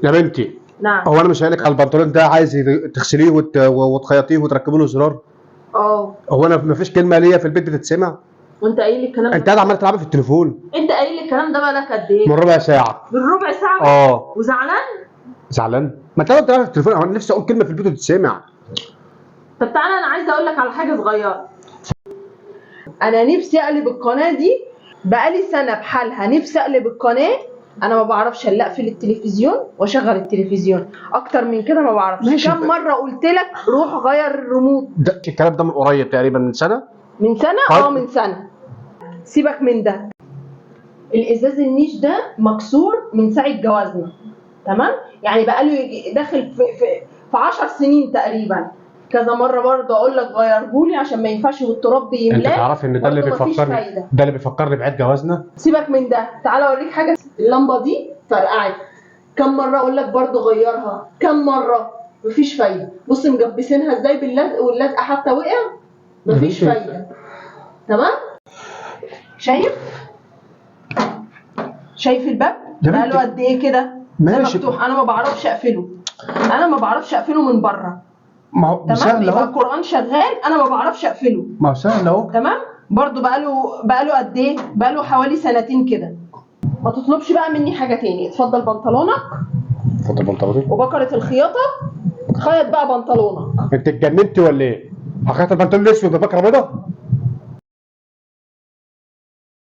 يا بنتي، نعم. هو انا مش قايلك على البنطلون ده عايز تغسليه وتخيطيه وتركبي له زرار؟ هو انا مفيش كلمه ليا في البيت بتتسمع؟ وانت قايل لي الكلام انت قاعد عمال تلعبي في التليفون. انت قايل لي الكلام ده بقالك قد ايه؟ من ربع ساعه. من ربع ساعه؟ وزعلان؟ زعلان؟ ما انت بتلعب في التليفون. انا نفسي اقول كلمه في البيت وتتسمع. طب تعالى، انا عايزه اقول لك على حاجه صغيره. انا نفسي اقلب القناه دي بقالي سنه بحالها، نفسي اقلب القناه. انا ما بعرفش الا اقفل التلفزيون واشغل التلفزيون، اكتر من كده ما بعرفش. كم مره قلت لك روح غير الريموت؟ ده الكلام ده من قريب تقريبا، من سنه. من سنه؟ من سنه. سيبك من ده. الازاز النيش ده مكسور من ساعه جوازنا، تمام؟ يعني بقاله داخل في 10 سنين تقريبا. كذا مره برضه اقول لك غيرهولي عشان ما ينفعش والتراب بيملاه. انت تعرف ان ده اللي بيفكرني بعيد جوازنا. سيبك من ده، تعالى اوريك حاجه. اللمبه دي فرقعت، كم مره اقول لك برضه غيرها؟ كم مره؟ مفيش فايده. بص مجبسينها ازاي باللزق، واللزقه حتى وقع. مفيش فايده. تمام؟ شايف الباب بقاله قد ايه كده؟ ماشي مفتوح. انا ما بعرفش اقفله من بره. ما هو تمام؟ يبقى القرآن شغال، انا ما بعرفش اقفله. ما هو سهل اهو. تمام؟ برضو بقاله قد ايه؟ بقاله حوالي سنتين كده. ما تطلبش بقى مني حاجه تاني. اتفضل بنطلونك. اتفضل بنطلوني. وبكره الخياطه. خيط بقى بنطلونك. انت اتجننتي ولا ايه؟ هخيط البنطلون الاسود ببكره بيضه؟